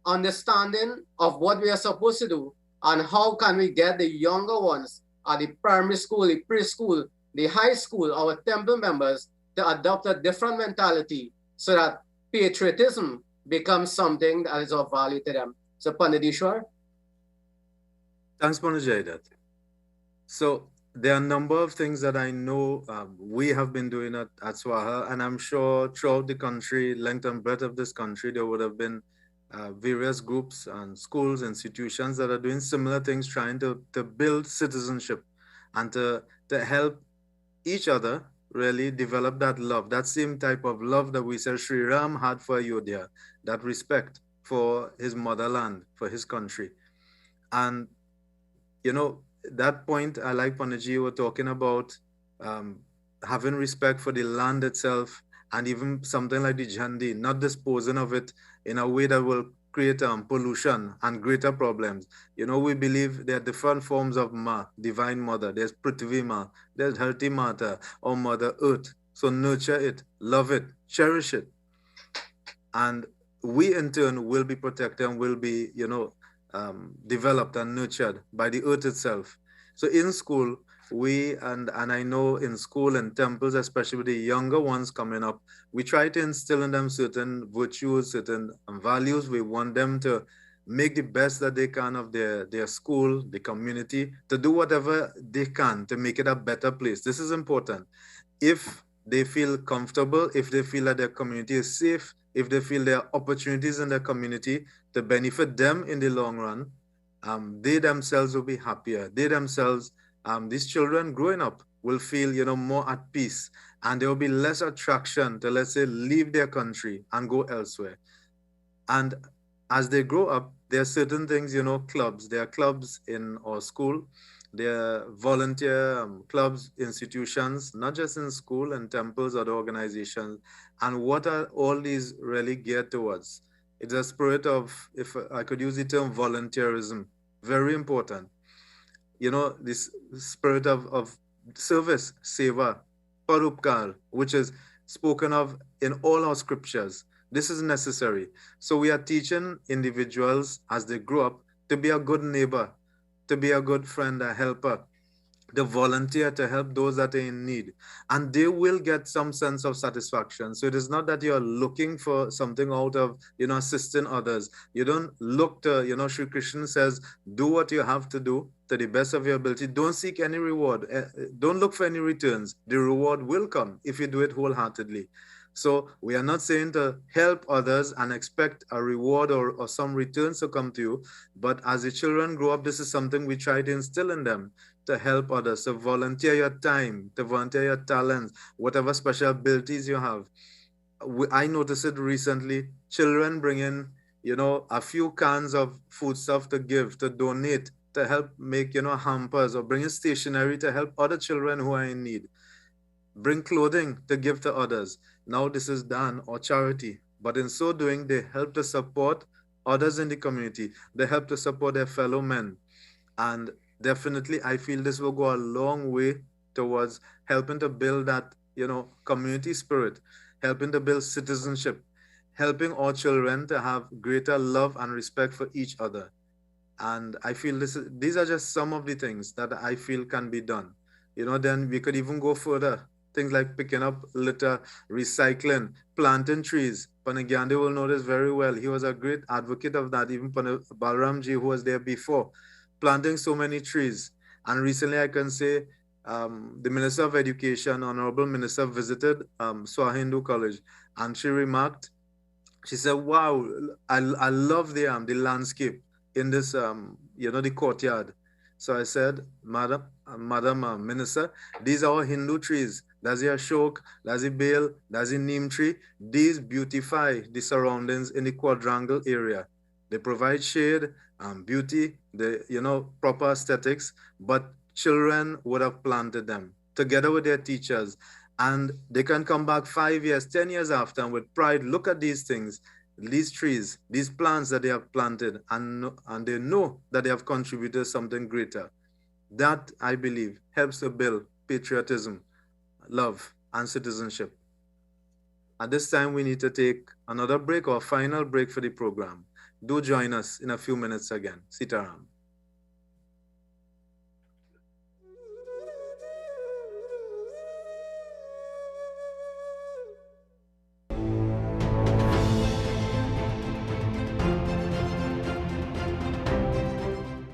understanding of what we are supposed to do, and how can we get the younger ones at the primary school, the preschool, the high school, our temple members, to adopt a different mentality so that patriotism becomes something that is of value to them. So, Panditishwar. Thanks, Panditji. So, there are a number of things that I know we have been doing at SWAHA, and I'm sure throughout the country, length and breadth of this country, there would have been various groups and schools, institutions that are doing similar things, trying to build citizenship and to help each other really develop that love, that same type of love that we said Sri Ram had for Ayodhya, that respect for his motherland, for his country. And, that point, I like Panditji were talking about having respect for the land itself, and even something like the Jhandi, not disposing of it in a way that will create pollution and greater problems. We believe there are different forms of Ma, Divine Mother. There's Prithvi Ma, there's Dharti Mata, or Mother Earth. So nurture it, love it, cherish it. And we in turn will be protected and will be, developed and nurtured by the earth itself. So in school, and I know in school and temples, especially with the younger ones coming up, we try to instill in them certain virtues, certain values. We want them to make the best that they can of their school, the community, to do whatever they can to make it a better place. This is important. If they feel comfortable, if they feel that their community is safe, if they feel there are opportunities in their community to benefit them in the long run, they themselves will be happier. They themselves, these children growing up will feel, more at peace, and there will be less attraction to, let's say, leave their country and go elsewhere. And as they grow up, there are certain things, clubs. There are clubs in our school. There are volunteer clubs, institutions, not just in school and temples, other organizations. And what are all these really geared towards? It's a spirit of, if I could use the term, volunteerism. Very important. This spirit of service, seva, parupkar, which is spoken of in all our scriptures. This is necessary. So we are teaching individuals as they grow up to be a good neighbor, to be a good friend, a helper, to volunteer to help those that are in need. And they will get some sense of satisfaction. So it is not that you're looking for something out of, assisting others. You don't look to, Sri Krishna says, do what you have to do to the best of your ability. Don't seek any reward. Don't look for any returns. The reward will come if you do it wholeheartedly. So we are not saying to help others and expect a reward or some returns to come to you. But as the children grow up, this is something we try to instill in them, to help others, to volunteer your time, to volunteer your talents, whatever special abilities you have. I noticed it recently, children bring in, a few cans of foodstuff to give, to donate, to help make, hampers, or bring in stationery to help other children who are in need. Bring clothing to give to others. Now this is done, or charity. But in so doing, they help to support others in the community. They help to support their fellow men. And definitely, I feel this will go a long way towards helping to build that, community spirit, helping to build citizenship, helping all children to have greater love and respect for each other. And I feel these are just some of the things that I feel can be done. Then we could even go further. Things like picking up litter, recycling, planting trees. Panagyande will know this very well. He was a great advocate of that, even Balramji, who was there before, planting so many trees. And recently I can say the Minister of Education, Honorable Minister, visited Swahindu College, and she remarked, she said, wow, I love the landscape in this, the courtyard. So I said, Madam Minister, these are all Hindu trees. There's the Ashok, there's the Bale, there's the Neem tree. These beautify the surroundings in the quadrangle area. They provide shade, beauty, proper aesthetics, but children would have planted them together with their teachers. And they can come back 5 years, 10 years after, and with pride, look at these things, these trees, these plants that they have planted, and they know that they have contributed something greater. That, I believe, helps to build patriotism, love, and citizenship. At this time, we need to take another break, or final break for the program. Do join us in a few minutes again. Sitaram.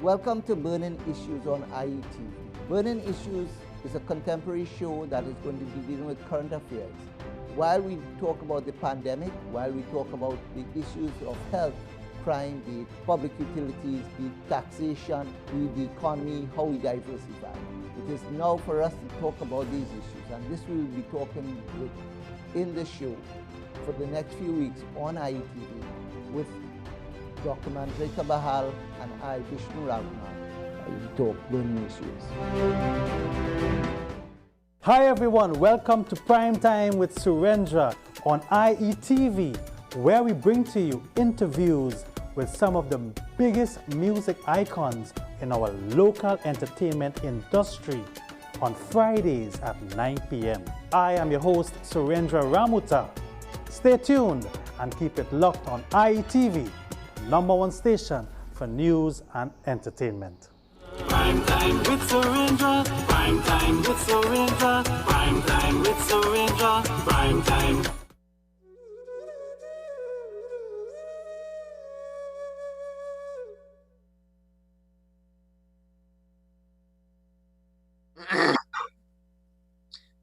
Welcome to Burning Issues on IETV. Burning Issues is a contemporary show that is going to be dealing with current affairs. While we talk about the pandemic, while we talk about the issues of health, crime, be it public utilities, be it taxation, be it the economy, how we diversify. It is now for us to talk about these issues, and this we will be talking with in the show for the next few weeks on IETV with Dr. Manjrika Bahal and I, Vishnu Raghunath. We talk burning issues. Hi everyone, welcome to Prime Time with Surendra on IETV, where we bring to you interviews with some of the biggest music icons in our local entertainment industry on Fridays at 9 p.m. I am your host, Surendra Ramuta. Stay tuned and keep it locked on IETV, #1 station for news and entertainment. Prime time with Surendra. Prime time with Surendra. Prime time with Surendra. Prime time.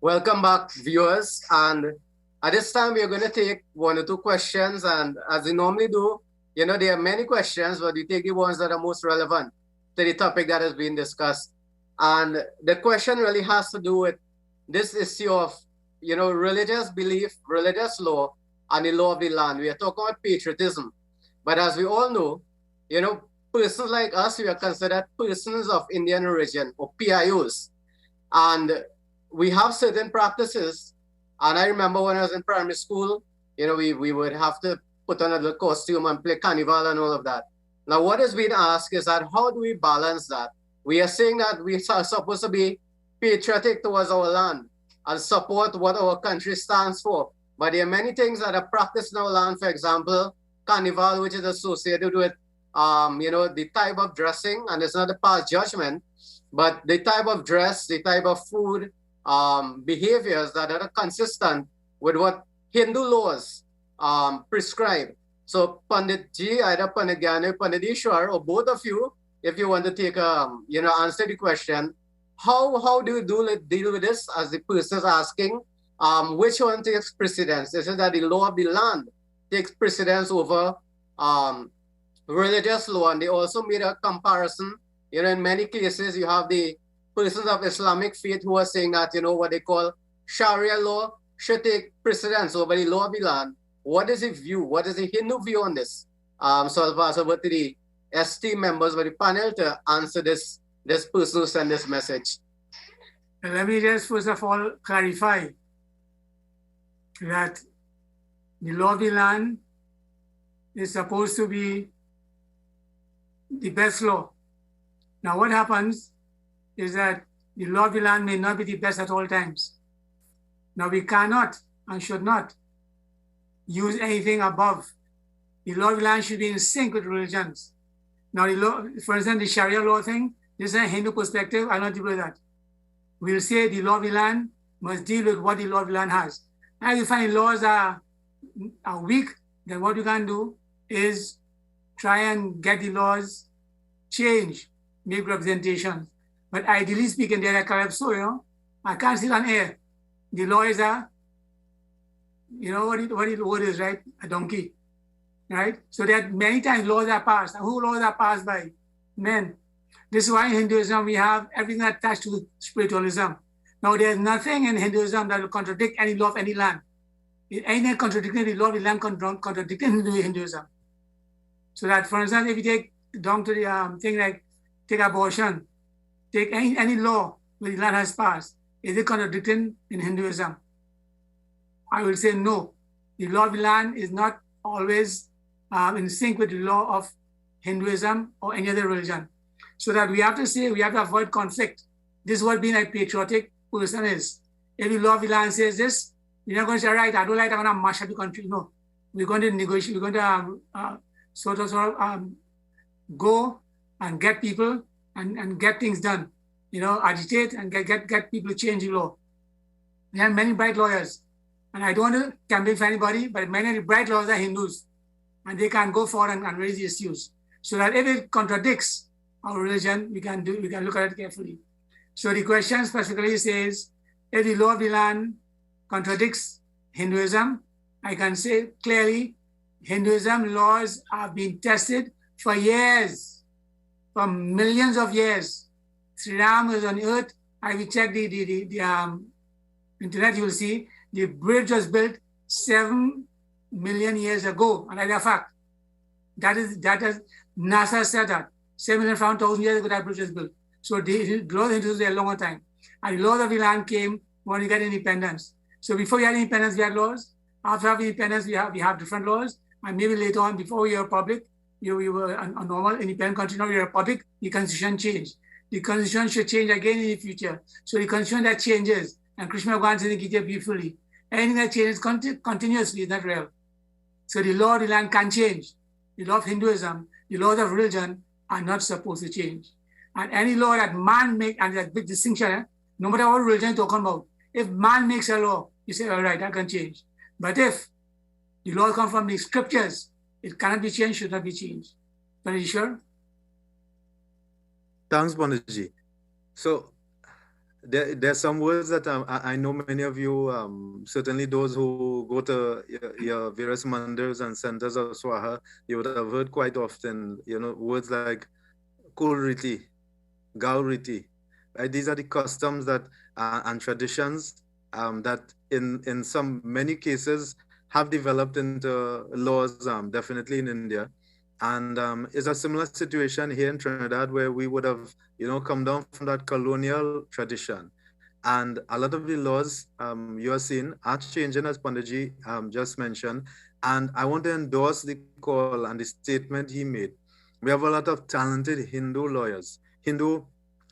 Welcome back, viewers. And at this time, we're going to take 1 or 2 questions. And as we normally do, there are many questions, but we take the ones that are most relevant to the topic that has been discussed. And the question really has to do with this issue of, religious belief, religious law, and the law of the land. We are talking about patriotism. But as we all know, persons like us, we are considered persons of Indian origin, or PIOs. And we have certain practices. And I remember when I was in primary school, we would have to put on a little costume and play carnival and all of that. Now, what is being asked is that how do we balance that? We are saying that we are supposed to be patriotic towards our land and support what our country stands for. But there are many things that are practiced in our land. For example, carnival, which is associated with, the type of dressing, and it's not a past judgment, but the type of dress, the type of food, behaviors that are consistent with what Hindu laws prescribe. So Pandit Ji, either Pandit Gyani, Pandit Ishwar, or both of you, if you want to take answer the question, how do you deal with this as the person is asking? Which one takes precedence? Is it that the law of the land takes precedence over religious law? And they also made a comparison. In many cases, you have the persons of Islamic faith who are saying that, what they call Sharia law should take precedence over the law of the land. What is the view? What is the Hindu view on this? So I'll pass over to the ST members of the panel to answer this person who sent this message. Let me just first of all clarify that the law of the land is supposed to be the best law. Now what happens is that the law of the land may not be the best at all times. Now we cannot and should not use anything above. The law of the land should be in sync with religions. Now the law, for instance, the Sharia law thing, this is a Hindu perspective, I don't deal with that. We'll say the law of the land must deal with what the law of the land has. Now if you find laws are weak, then what you can do is try and get the laws changed, make representations. But ideally speaking, they're like Calypso, I can't sit on air. The law is what the word is, right? A donkey, right? So that many times laws are passed. And who laws are passed by? Men. This is why in Hinduism we have everything attached to spiritualism. Now there's nothing in Hinduism that will contradict any law of any land. Anything contradicting the law of the land contradicting Hinduism. So that, for instance, if you take down to the thing like take abortion, take any law where the land has passed, is it contradicting in Hinduism? I will say no. The law of the land is not always in sync with the law of Hinduism or any other religion. So that we have to avoid conflict. This is what being a patriotic person is. If the law of the land says this, you're not going to say, right, I don't like that, I'm going to mash up the country. No. We're going to negotiate, we're going to go and get people and get things done. Agitate and get people to change the law. We have many bright lawyers. And I don't want to campaign for anybody, but many of the bright lawyers are Hindus. And they can go forward and raise the issues. So that if it contradicts our religion, we can look at it carefully. So the question specifically says, if the law of the land contradicts Hinduism, I can say clearly, Hinduism laws have been tested for years, for millions of years. Sri Ram was on earth. I will check the internet, you will see the bridge was built 7 million years ago. And that's a fact. That is NASA said that. 7 million, 1,000 years ago that bridge was built. So the laws of Hinduism are a long time. And the laws of the land came when we got independence. So before we had independence, we had laws. After having independence, we have different laws. And maybe later on, before we were a republic, we were a normal independent country. Now we are a republic, the constitution changed. The constitution should change again in the future. So the constitution that changes, and Krishna Bhagavan says in Gita beautifully, anything that changes continuously is not real. So the law of the land can change. The law of Hinduism, the laws of religion are not supposed to change. And any law that man make, and that big distinction, no matter what religion you're talking about, if man makes a law, you say, all right, that can change. But if the law comes from the scriptures, it cannot be changed, should not be changed. Are you sure? Thanks, Bonaji. So there's some words that I know many of you, certainly those who go to your various mandirs and centers of Swaha, you would have heard quite often, words like kulriti, gauriti. Right? These are the customs that and traditions that in many cases have developed into laws, definitely in India. And it's a similar situation here in Trinidad where we would have, come down from that colonial tradition. And a lot of the laws you are seeing are changing, as Panditji just mentioned. And I want to endorse the call and the statement he made. We have a lot of talented Hindu lawyers, Hindu,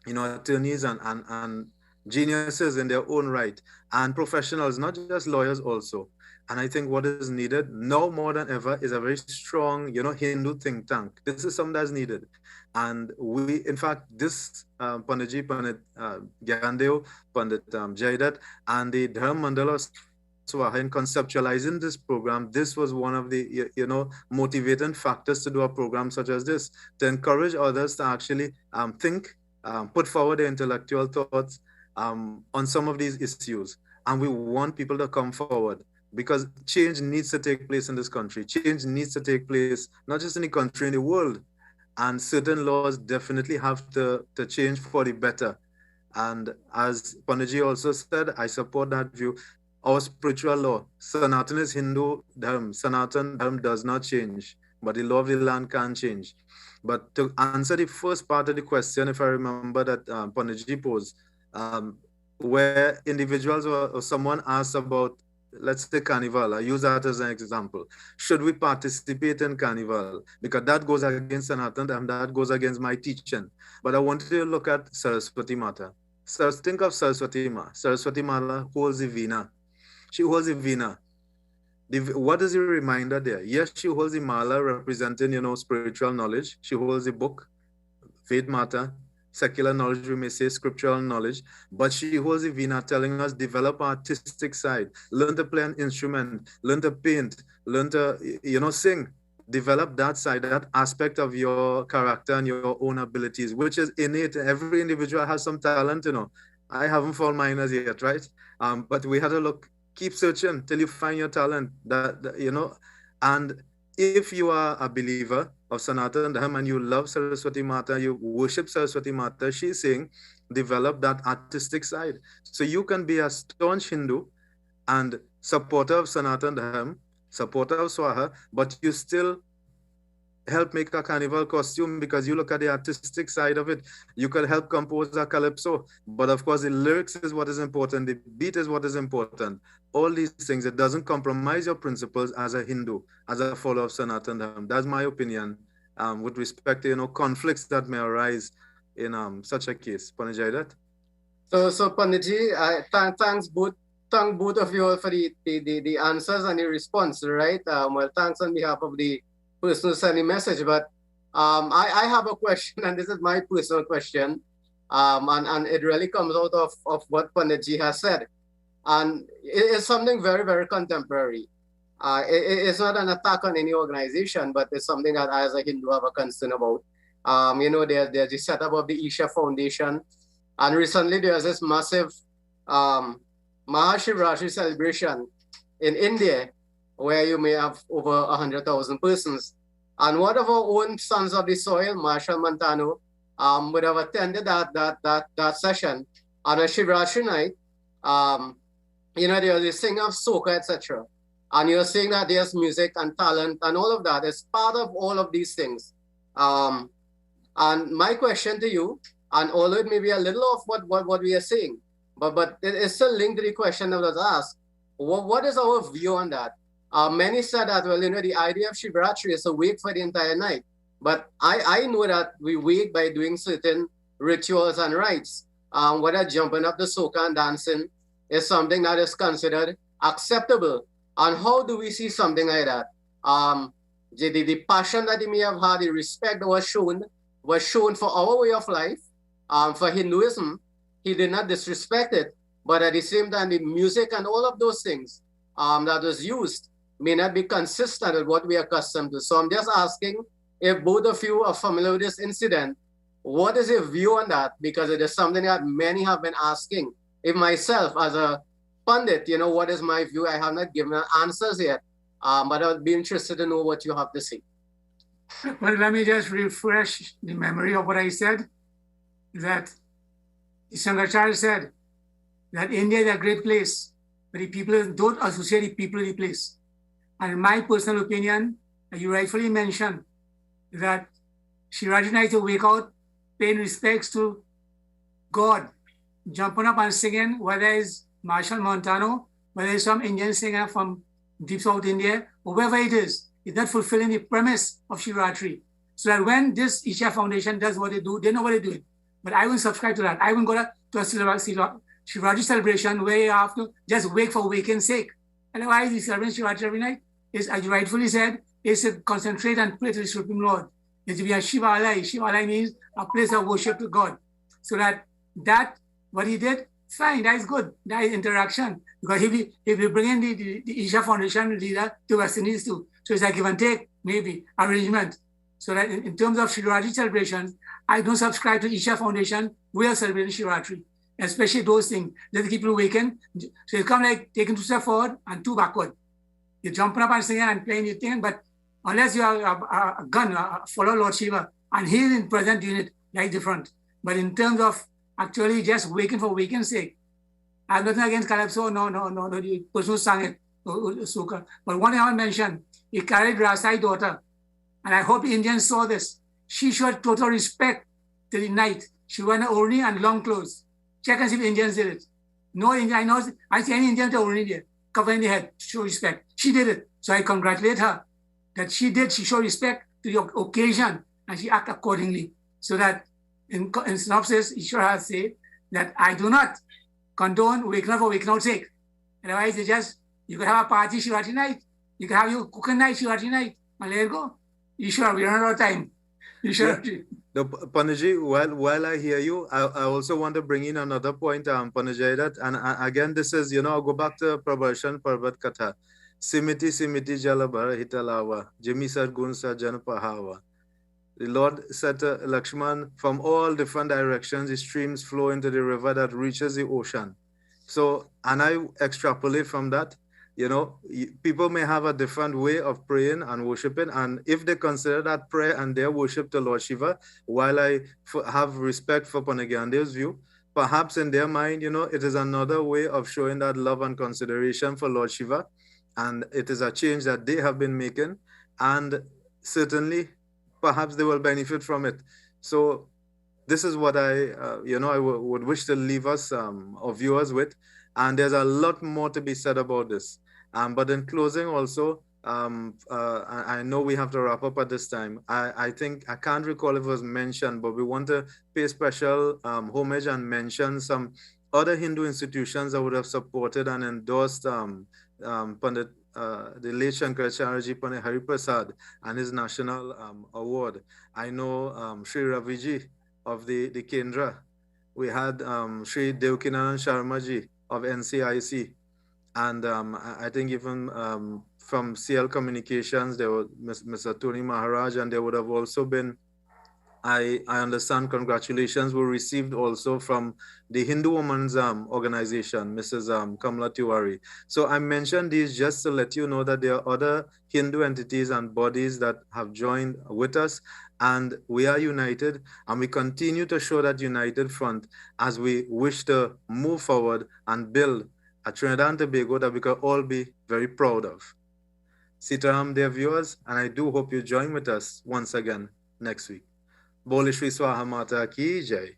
attorneys and geniuses in their own right, and professionals, not just lawyers also. And I think what is needed now more than ever is a very strong, Hindu think tank. This is something that's needed. And we, in fact, this Panditji, Pandit Gyandeo, Pandit Jaidat, and the Dharma Mandala Swaha, in conceptualizing this program, this was one of the, motivating factors to do a program such as this, to encourage others to actually think, put forward their intellectual thoughts on some of these issues. And we want people to come forward, because change needs to take place in this country. Change needs to take place, not just in the country, in the world. And certain laws definitely have to change for the better. And as Panditji also said, I support that view. Our spiritual law, Sanatan is Hindu Dharma. Sanatan Dharma does not change, but the law of the land can change. But to answer the first part of the question, if I remember that Panditji posed, where individuals or someone asked about, let's say, carnival. I use that as an example. Should we participate in carnival? Because that goes against Sanatan and that goes against my teaching. But I wanted to look at Saraswati Mata. So think of Saraswati Ma. Saraswati Mata holds the Veena. She holds the Veena. What is the reminder there? Yes, she holds the Mala representing, spiritual knowledge. She holds the book, Ved Mata. Secular knowledge, we may say scriptural knowledge, but she holds the Veena, telling us develop artistic side, learn to play an instrument, learn to paint, learn to, sing, develop that side, that aspect of your character and your own abilities, which is innate. Every individual has some talent, I haven't found mine as yet, right? But we had to look, keep searching till you find your talent, and if you are a believer of Sanatan Dharma and you love Saraswati Mata, you worship Saraswati Mata, she's saying, develop that artistic side. So you can be a staunch Hindu and supporter of Sanatan Dharma, supporter of Swaha, but you still help make a carnival costume because you look at the artistic side of it. You can help compose a calypso, but of course the lyrics is what is important, the beat is what is important. All these things, it doesn't compromise your principles as a Hindu, as a follower of Sanatan Dharma. That's my opinion with respect to conflicts that may arise in such a case. Pandit Jaidat? So Panditji, thank both of you for the answers and the response, right? Well, thanks on behalf of the person who sent the message, but I have a question, and this is my personal question, and it really comes out of what Panditji has said. And it's something very, very contemporary. It's not an attack on any organization, but it's something that I as a Hindu have a concern about. There's the setup of the Isha Foundation. And recently there's this massive Mahashivratri celebration in India, where you may have over 100,000 persons. And one of our own sons of the soil, Marshal Montano, would have attended that session on a Shivratri night. There's this thing of soca, etc. And you're saying that there's music and talent and all of that is part of all of these things. And my question to you, and although it may be a little off what we are saying, but it's still linked to the question that was asked. What is our view on that? Many said that, well, the idea of Shivratri is to wake for the entire night. But I know that we wake by doing certain rituals and rites. Whether jumping up the soca and dancing is something that is considered acceptable. And how do we see something like that? The passion that he may have had, the respect that was shown for our way of life, For Hinduism, he did not disrespect it, but at the same time, the music and all of those things that was used may not be consistent with what we are accustomed to. So I'm just asking if both of you are familiar with this incident, what is your view on that? Because it is something that many have been asking. If myself, as a pundit, what is my view? I have not given answers yet, but I would be interested to know what you have to say. Well, let me just refresh the memory of what I said, that Shankaracharya said that India is a great place, but the people don't associate the people with the place. And in my personal opinion, you rightfully mentioned that Shivaji Night to wake out, paying respects to God, jumping up and singing, whether it's Marshall Montano, whether it's some Indian singer from deep South India, or wherever it is not fulfilling the premise of Shivratri. So that when this Isha Foundation does what they do, they know what they're doing. But I won't subscribe to that. I won't go to a Shivratri celebration where you have to just wake for waking's sake. Otherwise, the celebration Shivratri every night is, as you rightfully said, is to concentrate and pray to the Supreme Lord. It's to be a Shivalaya. Shivalaya means a place of worship to God. So that what he did, fine, that is good. That is interaction. Because if we bring in the Isha Foundation leader to West Indies too, so it's a give and take, maybe, arrangement. So that in terms of Shivratri celebrations, I don't subscribe to Isha Foundation. We are celebrating Shivratri, especially those things that keep you awakened. So you come like taking 2 steps forward and 2 backward. You're jumping up and singing and playing your thing, but unless you are a gun, follow Lord Shiva, and he is in present unit, very different. But in terms of actually just waking for waking's sake, I have nothing against Calypso, no, the person who sang it, Suka. But one thing I want to mention, he carried Rasai's daughter, and I hope the Indians saw this. She showed total respect to the night. She wore an orni and long clothes. Check and see if the Indians did it. No Indian, I see any Indian to orni there, covering the head, show respect. She did it. So I congratulate her that she showed respect to the occasion, and she acted accordingly. So that in synopsis, Ishwar has said that I do not condone waking up for waking out's sake. Otherwise, you could have a party Shivratri night, you can have your cooking night Shivratri night, and let it go. Ishwar, we run out of time. Ishwar. No, Panaji, while I hear you, I also want to bring in another point, Panaji, that, and again, this is, I'll go back to Prabharshan Parvat Katha. Simiti Jalabhara Hitalawa, Jimmy Sargunsa Janapahawa. The Lord said to Lakshman, from all different directions, the streams flow into the river that reaches the ocean. So, and I extrapolate from that, people may have a different way of praying and worshiping. And if they consider that prayer and their worship to Lord Shiva, while I have respect for Panagyande's view, perhaps in their mind, it is another way of showing that love and consideration for Lord Shiva. And it is a change that they have been making. And certainly, perhaps they will benefit from it. So this is what I would wish to leave us, or viewers, with. And there's a lot more to be said about this. But in closing also, I know we have to wrap up at this time. I think, I can't recall if it was mentioned, but we want to pay special homage and mention some other Hindu institutions that would have supported and endorsed Pandit, the late Shankaracharya Pandit Hari Prasad and his national award. I know Sri Raviji of the Kendra. We had Sri Devkinanand Sharma of NCIC. And I think even from CL Communications, there was Mr. Tony Maharaj, and there would have also been, I understand, congratulations were received also from the Hindu Women's Organization, Mrs. Kamla Tiwari. So I mentioned these just to let you know that there are other Hindu entities and bodies that have joined with us, and we are united, and we continue to show that united front as we wish to move forward and build a Trinidad and Tobago that we can all be very proud of. Sitaram, dear viewers, and I do hope you join with us once again next week. Bole Shri Swaha Mata Ki Jai.